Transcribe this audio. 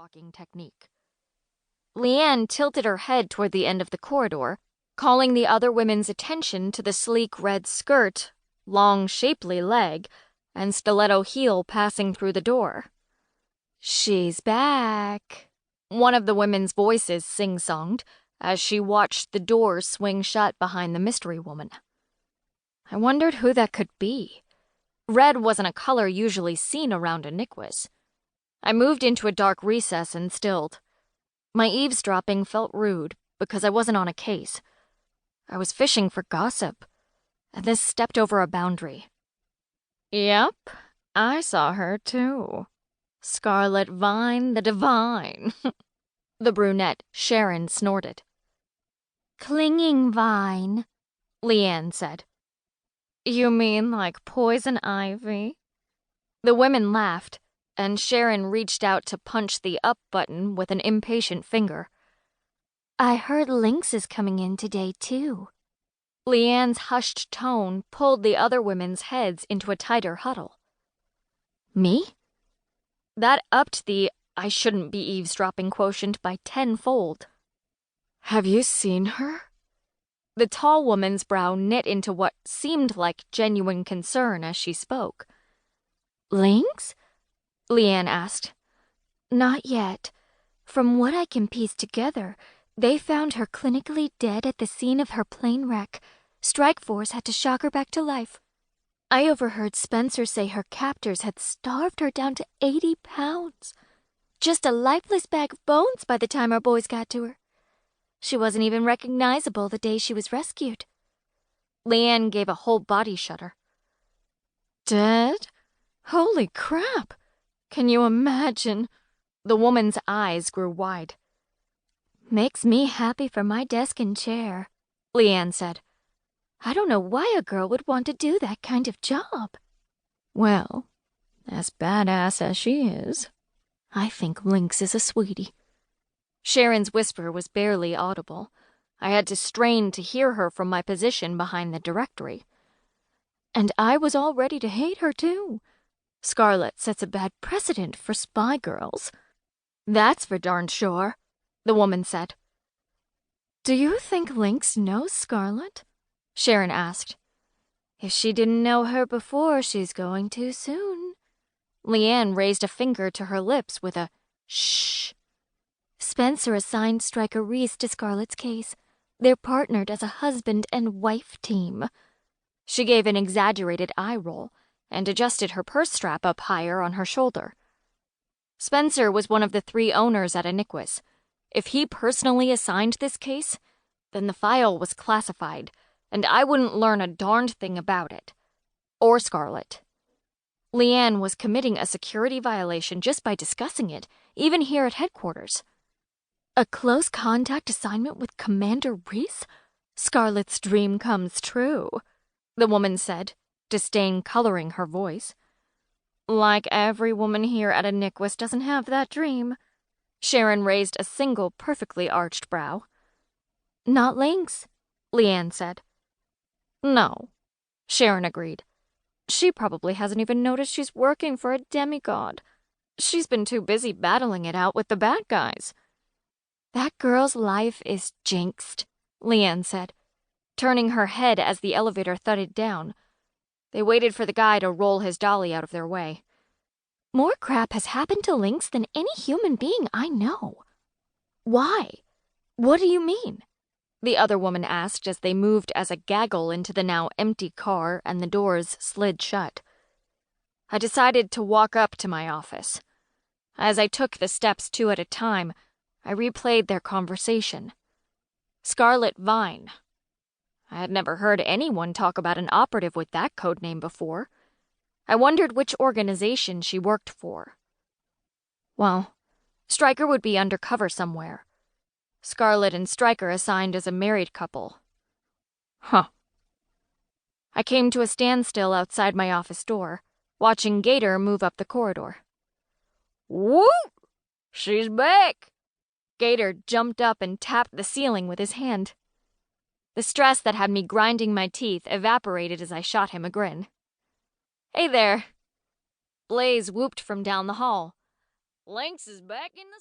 walking technique. Leanne tilted her head toward the end of the corridor, calling the other women's attention to the sleek red skirt, long shapely leg, and stiletto heel passing through the door. "She's back," one of the women's voices sing-songed as she watched the door swing shut behind the mystery woman. I wondered who that could be. Red wasn't a color usually seen around Iniquus. I moved into a dark recess and stilled. My eavesdropping felt rude because I wasn't on a case. I was fishing for gossip, and this stepped over a boundary. "Yep, I saw her too. Scarlet Vine the Divine," the brunette Sharon snorted. "Clinging vine," Leanne said. "You mean like poison ivy?" The women laughed, and Sharon reached out to punch the up button with an impatient finger. "I heard Lynx is coming in today, too." Leanne's hushed tone pulled the other women's heads into a tighter huddle. "Me?" That upped the I shouldn't be eavesdropping quotient by tenfold. "Have you seen her?" The tall woman's brow knit into what seemed like genuine concern as she spoke. "Lynx?" Leanne asked. "Not yet. From what I can piece together, they found her clinically dead at the scene of her plane wreck. Strike Force had to shock her back to life. I overheard Spencer say her captors had starved her down to 80 pounds. Just a lifeless bag of bones by the time our boys got to her. She wasn't even recognizable the day she was rescued." Leanne gave a whole body shudder. "Dead? Holy crap! Can you imagine?" The woman's eyes grew wide. "Makes me happy for my desk and chair," Leanne said. "I don't know why a girl would want to do that kind of job." "Well, as badass as she is, I think Lynx is a sweetie." Sharon's whisper was barely audible. I had to strain to hear her from my position behind the directory. "And I was all ready to hate her, too. Scarlet sets a bad precedent for spy girls." "That's for darned sure," the woman said. "Do you think Lynx knows Scarlet?" Sharon asked. "If she didn't know her before, she's going to soon." Leanne raised a finger to her lips with a shh. "Spencer assigned Striker Rheas to Scarlet's case. They're partnered as a husband and wife team." She gave an exaggerated eye roll and adjusted her purse strap up higher on her shoulder. Spencer was one of the 3 owners at Iniquus. If he personally assigned this case, then the file was classified, and I wouldn't learn a darned thing about it. Or Scarlet. Leanne was committing a security violation just by discussing it, even here at headquarters. "A close contact assignment with Commander Rheas? Scarlet's dream comes true," the woman said, disdain coloring her voice. "Like every woman here at Iniquus doesn't have that dream." Sharon raised a single perfectly arched brow. "Not Lynx," Leanne said. "No," Sharon agreed. "She probably hasn't even noticed she's working for a demigod. She's been too busy battling it out with the bad guys." "That girl's life is jinxed," Leanne said, turning her head as the elevator thudded down. They waited for the guy to roll his dolly out of their way. "More crap has happened to Lynx than any human being I know." "Why? What do you mean?" the other woman asked as they moved as a gaggle into the now empty car and the doors slid shut. I decided to walk up to my office. As I took the steps 2 at a time, I replayed their conversation. Scarlet Vine. I had never heard anyone talk about an operative with that codename before. I wondered which organization she worked for. Well, Stryker would be undercover somewhere. Scarlet and Stryker assigned as a married couple. Huh. I came to a standstill outside my office door, watching Gator move up the corridor. "Whoop! She's back!" Gator jumped up and tapped the ceiling with his hand. The stress that had me grinding my teeth evaporated as I shot him a grin. "Hey there." Blaze whooped from down the hall. "Lynx is back in the